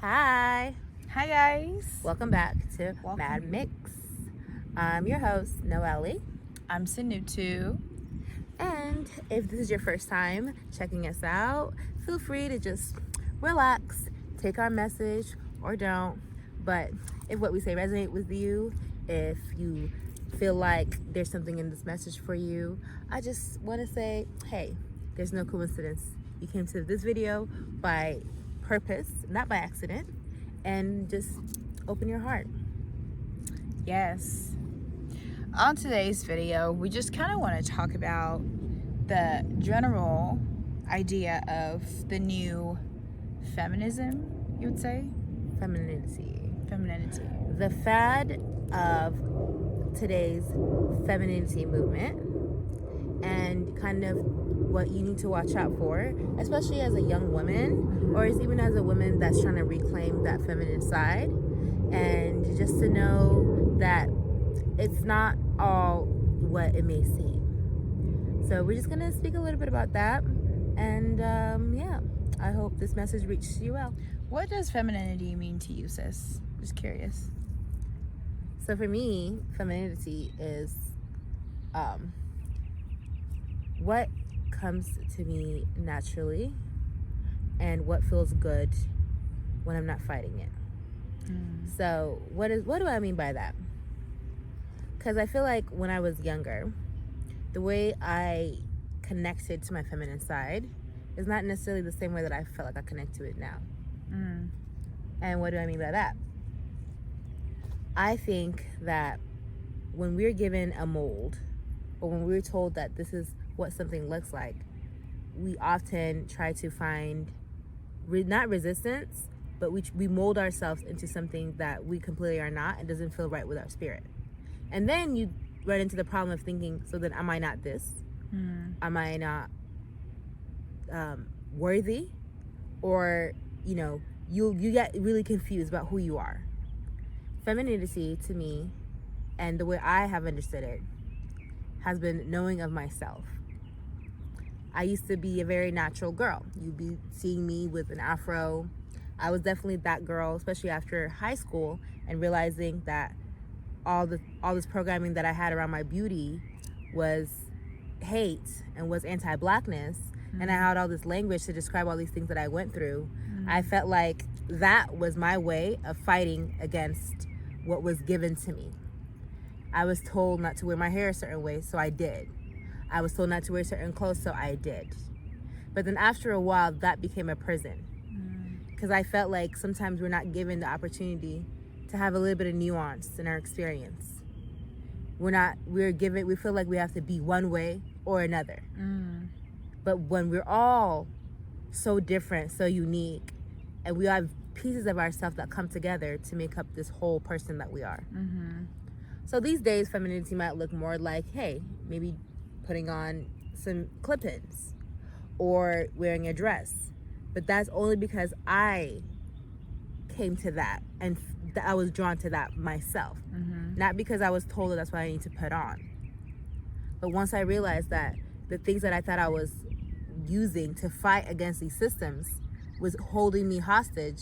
Hi, Hi guys. welcome back to Welcome. Mad Mix. I'm your host, Noelle, I'm Sinutu. and if this is your first time checking us out, feel free to just relax, take our message or don't. But if what we say resonate with you, if you feel like there's something in this message for you, I just want to say, hey, there's no coincidence. You came to this video by purpose, not by accident, and just open your heart. Yes. On today's video, we just kind of want to talk about the general idea of the new feminism, you would say? Femininity. Femininity. The fad of today's femininity movement, and kind of what you need to watch out for, especially as a young woman, or as even as a woman that's trying to reclaim that feminine side, and just to know that it's not all what it may seem. So we're just gonna speak a little bit about that, and yeah, I hope this message reaches you well. What does femininity mean to you, sis? Just curious. So for me, femininity is what comes to me naturally and what feels good when I'm not fighting it. So what do I mean by that? Because I feel like when I was younger, the way I connected to my feminine side is not necessarily the same way that I felt like I connect to it now. And what do I mean by that? I think that when we're given a mold, or when we're told that this is what something looks like, we often try to find not resistance, but we mold ourselves into something that we completely are not and doesn't feel right with our spirit. And then you run into the problem of thinking, so then am I not this? Am I not worthy? Or you get really confused about who you are. Femininity to me, and the way I have understood it, has been knowing of myself. I used to be a very natural girl. You'd be seeing me with an afro. I was definitely that girl, especially after high school, and realizing that all this programming that I had around my beauty was hate and was anti-blackness, and I had all this language to describe all these things that I went through. I felt like that was my way of fighting against what was given to me. I was told not to wear my hair a certain way, so I did. I was told not to wear certain clothes, so I did. But then after a while, that became a prison. Because I felt like sometimes we're not given the opportunity to have a little bit of nuance in our experience. We feel like we have to be one way or another. But when we're all so different, so unique, and we have pieces of ourselves that come together to make up this whole person that we are. So these days, femininity might look more like, hey, maybe putting on some clip-ins or wearing a dress. But that's only because I came to that and I was drawn to that myself. Not because I was told that that's what I need to put on. But once I realized that the things that I thought I was using to fight against these systems was holding me hostage,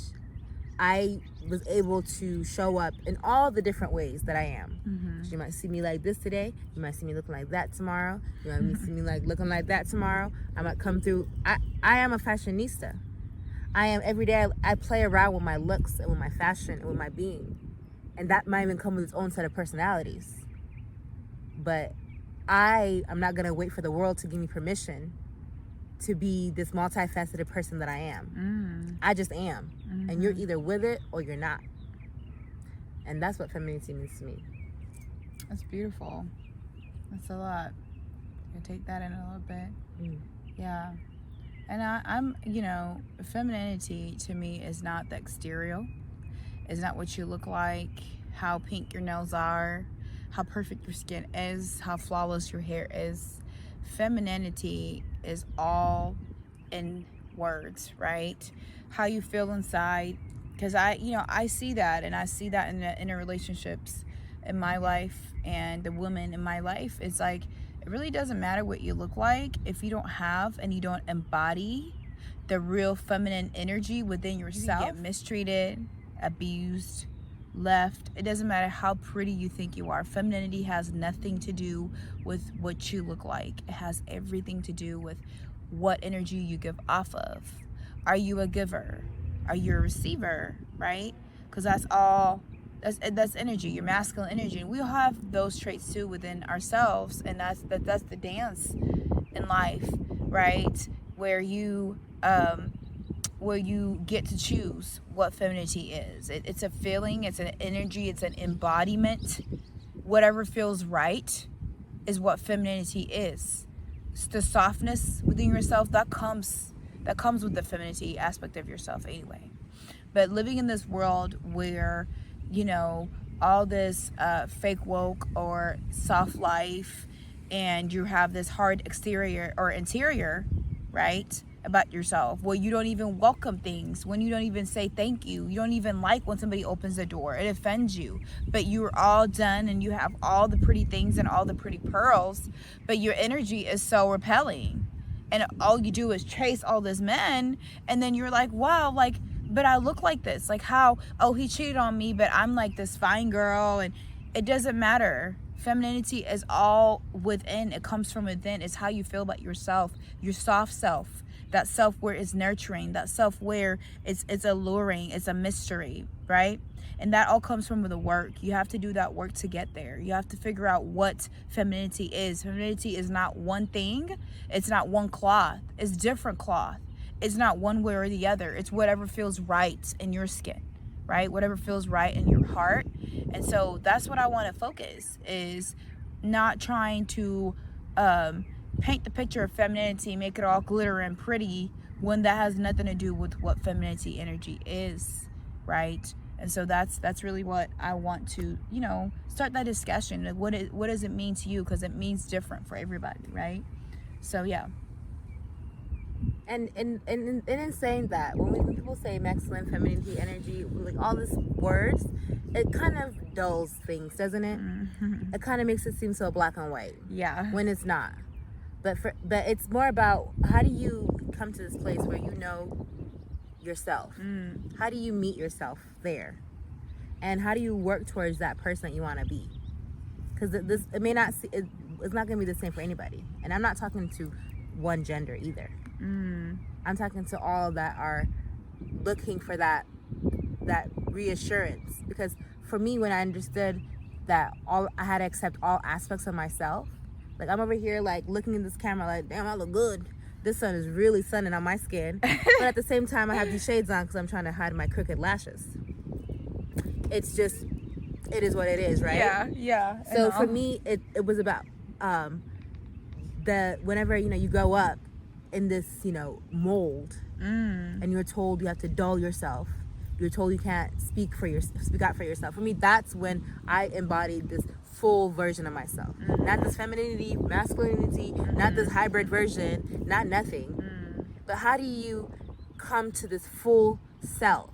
I was able to show up in all the different ways that I am. You might see me like this today. You might see me looking like that tomorrow. You might see me like looking like that tomorrow. I might come through. I am a fashionista. I am every day. I play around with my looks and with my fashion and with my being. And that might even come with its own set of personalities. But I'm not going to wait for the world to give me permission to be this multifaceted person that I am. I just am. And you're either with it or you're not. And that's what femininity means to me. That's beautiful. That's a lot. I'll take that in a little bit. Yeah. And I'm, femininity to me is not the exterior. It's not what you look like, how pink your nails are, how perfect your skin is, how flawless your hair is. Femininity is all in words, right? How you feel inside. Because I see that, and I see that in the inner relationships in my life and the women in my life. It's like, it really doesn't matter what you look like if you don't have and you don't embody the real feminine energy within yourself. You can get mistreated, abused, left. It doesn't matter how pretty you think you are. Femininity has nothing to do with what you look like. It has everything to do with what energy you give off of. Are you a giver? Are you a receiver? Right? Because that's energy, your masculine energy, and we all have those traits too within ourselves, and that's the dance in life, right? Where you get to choose what femininity is. It's a feeling, it's an energy, it's an embodiment. Whatever feels right is what femininity is. It's the softness within yourself that comes with the femininity aspect of yourself anyway. But living in this world where, all this fake woke or soft life, and you have this hard exterior or interior, right, about yourself, where you don't even welcome things, when you don't even say thank you, you don't even like when somebody opens the door, it offends you, but you're all done and you have all the pretty things and all the pretty pearls, but your energy is so repelling, and all you do is chase all these men, and then you're like, wow, like, but I look like this, like, how, oh, he cheated on me, but I'm like this fine girl, and it doesn't matter. Femininity is all within. It comes from within. It's how you feel about yourself, your soft self, that self where it's nurturing, that self where it's alluring, it's a mystery, right? And that all comes from the work. You have to do that work to get there. You have to figure out what femininity is. Femininity is not one thing. It's not one cloth. It's different cloth. It's not one way or the other. It's whatever feels right in your skin, right? Whatever feels right in your heart. And so that's what I want to focus, is not trying to paint the picture of femininity, make it all glitter and pretty, when that has nothing to do with what femininity energy is, right? And so that's really what I want to, start that discussion. Like, what does it mean to you? Because it means different for everybody, right? So yeah. And in saying that, when people say masculine, femininity, energy, like all these words, it kind of dulls things, doesn't it? Mm-hmm. It kind of makes it seem so black and white. Yeah. When it's not. But it's more about, how do you come to this place where you know yourself? How do you meet yourself there? And how do you work towards that person that you want to be? Because it's not going to be the same for anybody. And I'm not talking to one gender either. I'm talking to all that are looking for that reassurance. Because for me, when I understood that I had to accept all aspects of myself, like, I'm over here like looking in this camera like, damn, I look good. This sun is really sunning on my skin. But at the same time, I have these shades on because I'm trying to hide my crooked lashes. It's just, it is what it is, right? Yeah. So for me, it was about whenever you grow up in this mold, and you're told you have to dull yourself, you're told you can't speak out for yourself. For me, that's when I embodied this full version of myself, not this femininity, masculinity, not this hybrid version, not nothing. But how do you come to this full self?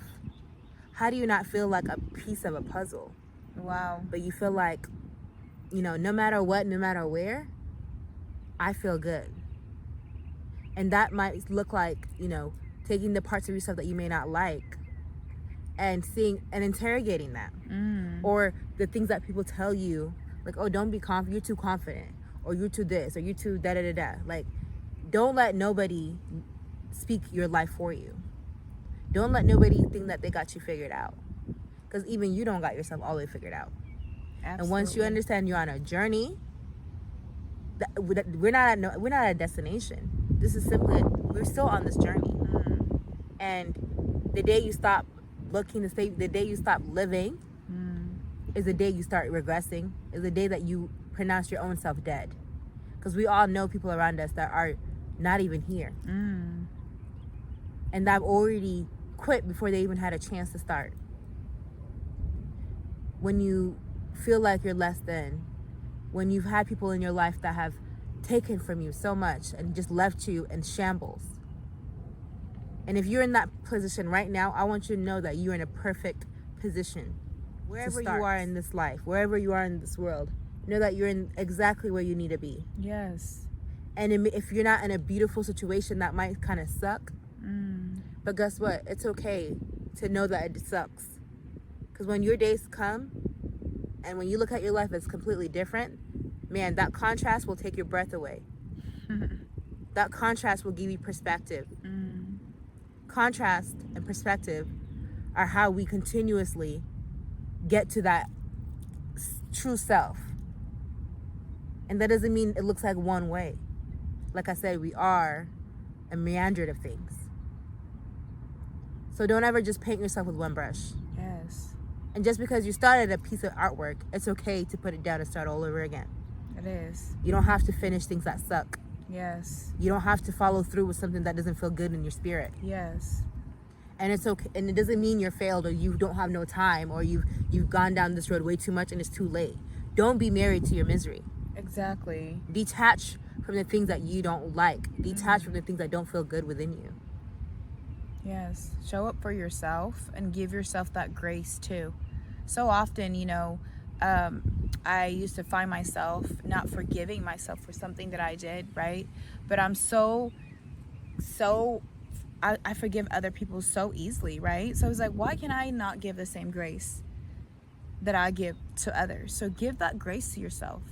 How do you not feel like a piece of a puzzle? Wow. But you feel like, no matter what, no matter where, I feel good. And that might look like, taking the parts of yourself that you may not like and seeing and interrogating them. Or the things that people tell you, like, oh, don't be confident, you're too confident, or you're too this, or you're too da-da-da-da. Like, don't let nobody speak your life for you. Don't let nobody think that they got you figured out. Because even you don't got yourself all the way figured out. Absolutely. And once you understand you're on a journey, we're not at a destination. This is simply, we're still on this journey. And the day you stop looking, the day you stop living, is the day you start regressing, is the day that you pronounce your own self dead. Because we all know people around us that are not even here. And that have already quit before they even had a chance to start. When you feel like you're less than, when you've had people in your life that have taken from you so much and just left you in shambles. And if you're in that position right now, I want you to know that you're in a perfect position. Wherever you are in this life, wherever you are in this world, know that you're in exactly where you need to be. Yes. And if you're not in a beautiful situation that might kind of suck, But guess what? It's okay to know that it sucks. Because when your days come and when you look at your life as completely different, man, that contrast will take your breath away. That contrast will give you perspective. Contrast and perspective are how we continuously get to that true self. And that doesn't mean it looks like one way. Like I said, we are a meander of things. So don't ever just paint yourself with one brush. Yes. And just because you started a piece of artwork, it's okay to put it down and start all over again. It is. You don't have to finish things that suck. Yes. You don't have to follow through with something that doesn't feel good in your spirit. Yes. And it's okay. And it doesn't mean you're failed or you don't have no time or you've gone down this road way too much and it's too late. Don't be married to your misery. Exactly. Detach from the things that you don't like. Detach from the things that don't feel good within you. Yes. Show up for yourself and give yourself that grace too. So often, I used to find myself not forgiving myself for something that I did, right? But I'm I forgive other people so easily, right? So I was like, why can I not give the same grace that I give to others? So give that grace to yourself.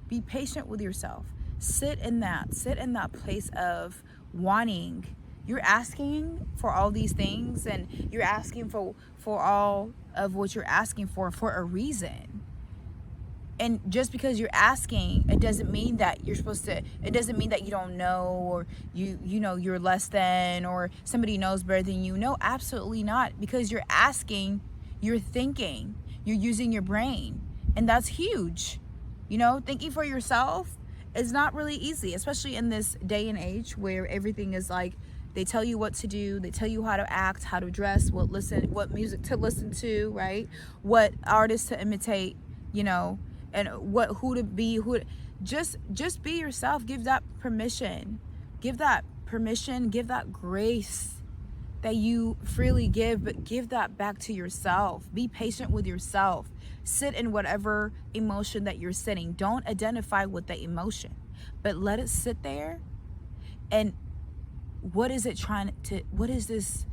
Be patient with yourself. Sit in that place of wanting. You're asking for all these things and you're asking for all of what you're asking for a reason. And just because you're asking, it doesn't mean that it doesn't mean that you don't know or you're less than or somebody knows better than you. No, absolutely not. Because you're asking, you're thinking, you're using your brain. And that's huge. Thinking for yourself is not really easy, especially in this day and age where everything is like, they tell you what to do, they tell you how to act, how to dress, what music to listen to, right? What artists to imitate, and who to be, just be yourself. Give that permission, give that grace that you freely give, but give that back to yourself. Be patient with yourself. Sit in whatever emotion that you're sitting. Don't identify with the emotion, but let it sit there. And what is this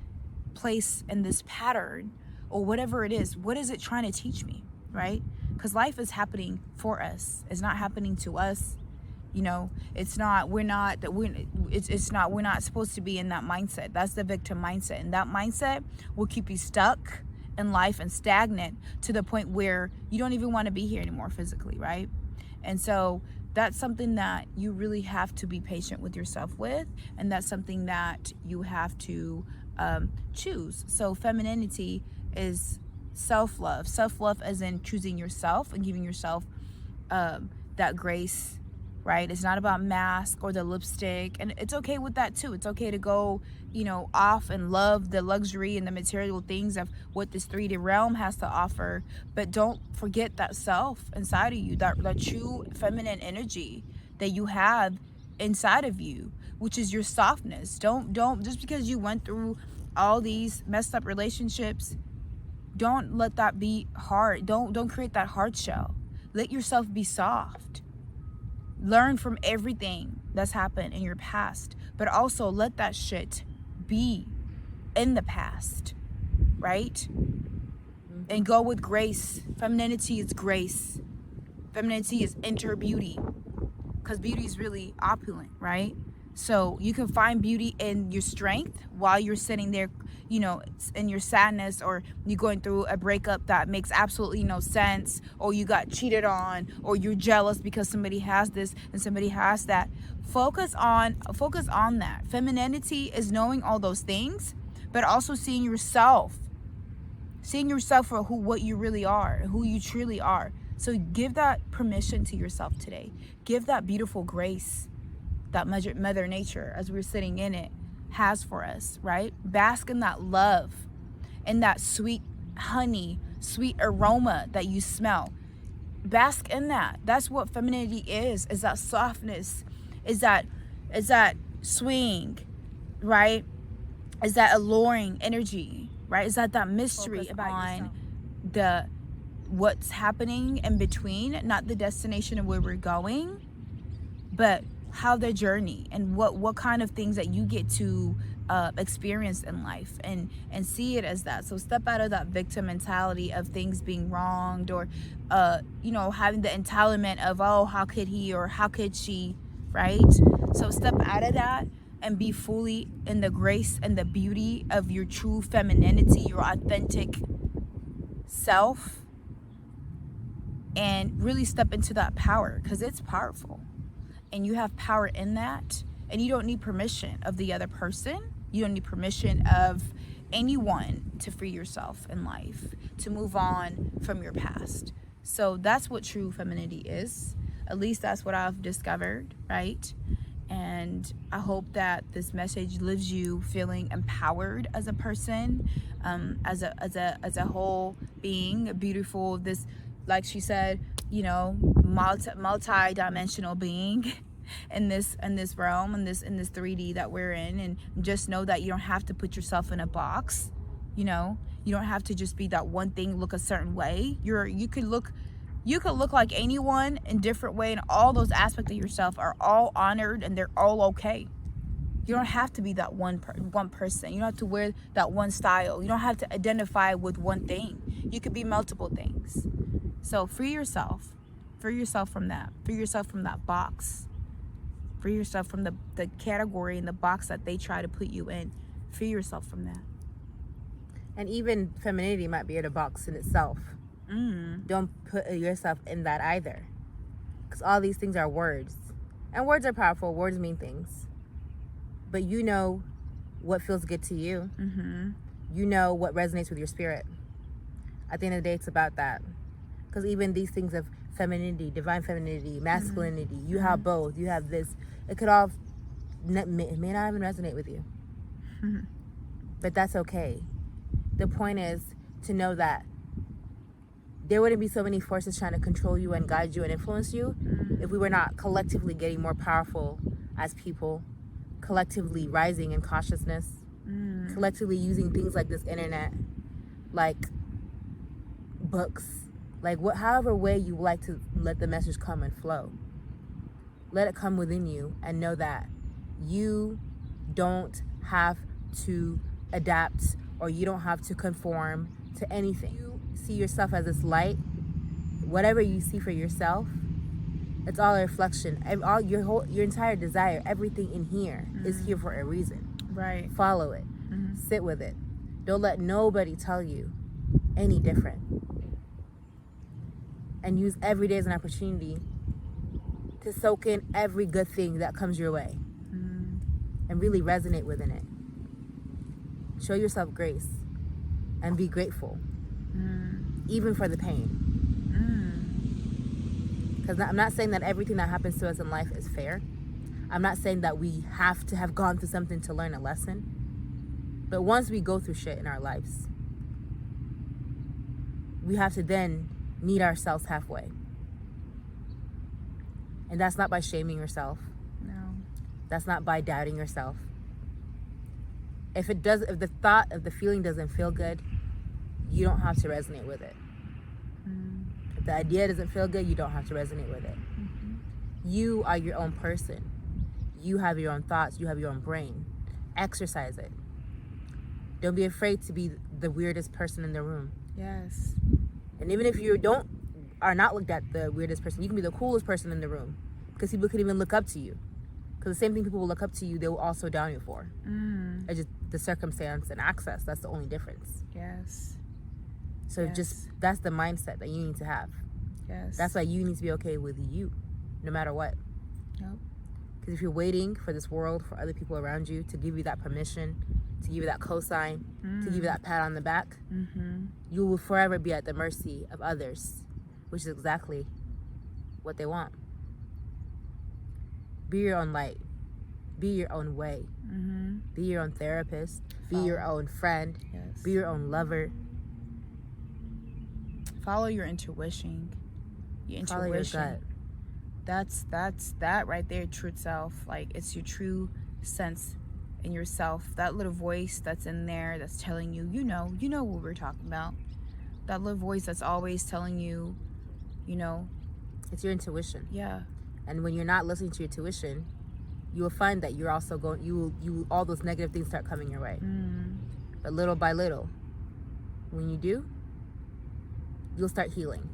place and this pattern or whatever it is, what is it trying to teach me, right? Because life is happening for us. It's not happening to us. We're not supposed to be in that mindset. That's the victim mindset. And that mindset will keep you stuck in life and stagnant to the point where you don't even want to be here anymore physically, right? And so that's something that you really have to be patient with yourself with, and that's something that you have to choose. So femininity is self-love. Self-love as in choosing yourself and giving yourself that grace, right? It's not about mask or the lipstick, and it's okay with that too. It's okay to go, off and love the luxury and the material things of what this 3D realm has to offer, but don't forget that self inside of you, that true feminine energy that you have inside of you, which is your softness. Don't just because you went through all these messed up relationships, don't let that be hard. Don't create that hard shell. Let yourself be soft. Learn from everything that's happened in your past, but also let that shit be in the past, right? And go with grace. Femininity is grace. Femininity is inner beauty, because beauty is really opulent, right? So you can find beauty in your strength while you're sitting there, in your sadness, or you're going through a breakup that makes absolutely no sense, or you got cheated on, or you're jealous because somebody has this and somebody has that. Focus on that. Femininity is knowing all those things, but also seeing yourself for what you really are, who you truly are. So give that permission to yourself today. Give that beautiful grace that Mother Nature, as we're sitting in it, has for us, right? Bask in that love and that sweet honey, sweet aroma that you smell. Bask in that. That's what femininity is that softness, is that swing, right? Is that alluring energy, right? Is that mystery Focus about on what's happening in between, not the destination of where we're going, but how the journey and what kind of things that you get to experienced in life, and see it as that. So step out of that victim mentality of things being wronged, or having the entitlement of, oh, how could he or how could she, right? So step out of that and be fully in the grace and the beauty of your true femininity, your authentic self, and really step into that power, because it's powerful, and you have power in that, and you don't need permission of the other person. You don't need permission of anyone to free yourself in life, to move on from your past. So that's what true femininity is. At least that's what I've discovered, right? And I hope that this message leaves you feeling empowered as a person, as a whole being, beautiful. This, like she said, multi-dimensional being in this realm, in this 3D that we're in. And just know that you don't have to put yourself in a box. You don't have to just be that one thing, look a certain way. You could look like anyone in different way, and all those aspects of yourself are all honored, and they're all okay. You don't have to be that one person. You don't have to wear that one style. You don't have to identify with one thing. You could be multiple things. So free yourself from that. Free yourself from that box. Free yourself from the category and the box that they try to put you in. Free yourself from that. And even femininity might be in a box in itself. Don't put yourself in that either, because all these things are words, and words are powerful. Words mean things, but you know what feels good to you. You know what resonates with your spirit. At the end of the day, it's about that. Because even these things of femininity, divine femininity, masculinity, you have both. You have this. It could all, it may not even resonate with you, but that's okay. The point is to know that there wouldn't be so many forces trying to control you and guide you and influence you if we were not collectively getting more powerful as people, collectively rising in consciousness, collectively using things like this internet, like books, like however way you like to let the message come and flow. Let it come within you, and know that you don't have to adapt, or you don't have to conform to anything. You see yourself as this light. Whatever you see for yourself, it's all a reflection. All your entire desire, everything in here is here for a reason. Right. Follow it. Sit with it. Don't let nobody tell you any different. And use every day as an opportunity to soak in every good thing that comes your way, and really resonate within it. Show yourself grace and be grateful, even for the pain. Because I'm not saying that everything that happens to us in life is fair. I'm not saying that we have to have gone through something to learn a lesson. But once we go through shit in our lives, we have to then meet ourselves halfway. And that's not by shaming yourself. No. That's not by doubting yourself. If the thought of the feeling doesn't feel good, you don't have to resonate with it. If the idea doesn't feel good, you don't have to resonate with it. You are your own person. You have your own thoughts. You have your own brain. Exercise it. Don't be afraid to be the weirdest person in the room. Yes. And even if you are not looked at the weirdest person, you can be the coolest person in the room, because people could even look up to you. Because the same thing people will look up to you, they will also down you for. It's just the circumstance and access. That's the only difference. Yes. So that's the mindset that you need to have. Yes. That's why you need to be okay with you, no matter what. Yep. Because if you're waiting for this world, for other people around you to give you that permission, to give you that cosign, to give you that pat on the back, you will forever be at the mercy of others, which is exactly what they want. Be your own light. Be your own way. Be your own therapist. Be your own friend. Yes. Be your own lover. Follow your intuition. Follow your gut. That's that right there, true self. Like, it's your true sense in yourself. That little voice that's in there that's telling you, you know what we're talking about. That little voice that's always telling you, It's your intuition. Yeah. And when you're not listening to your intuition, you will find that you're also going, you all those negative things start coming your way. But little by little, when you do, you'll start healing.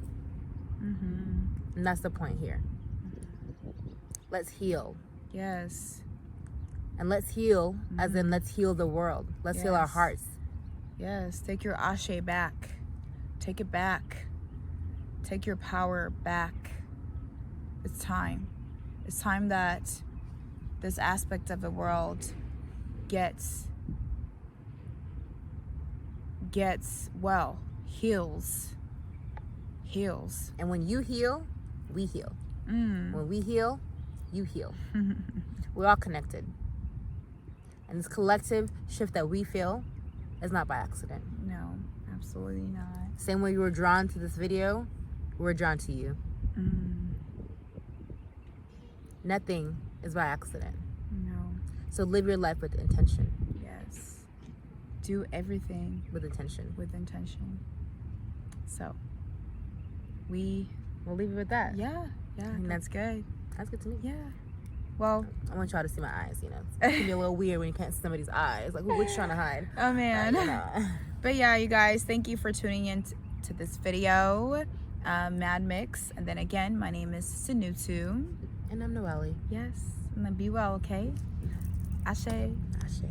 And that's the point here. Let's heal. Yes. And let's heal, as in let's heal the world. Let's heal our hearts. Yes. Take your ashe back. Take it back. Take your power back. It's time. It's time that this aspect of the world gets well, heals. And when you heal, we heal. When we heal, you heal. We're all connected. And this collective shift that we feel is not by accident. No, absolutely not. Same way you were drawn to this video, we're drawn to you. Nothing is by accident. No. So live your life with intention. Yes. Do everything With intention. with intention. So we'll leave it with that. Yeah, that's good. That's good to me. Yeah. Well, I want y'all to see my eyes, you know. It can be a little weird when you can't see somebody's eyes. Like, what you trying to hide? Oh, man. You know. But yeah, you guys, thank you for tuning in to this video. Mad Mix. And then again, my name is Sanutu. And I'm Noelle. Yes. And then be well, okay? Ashe. Ashe.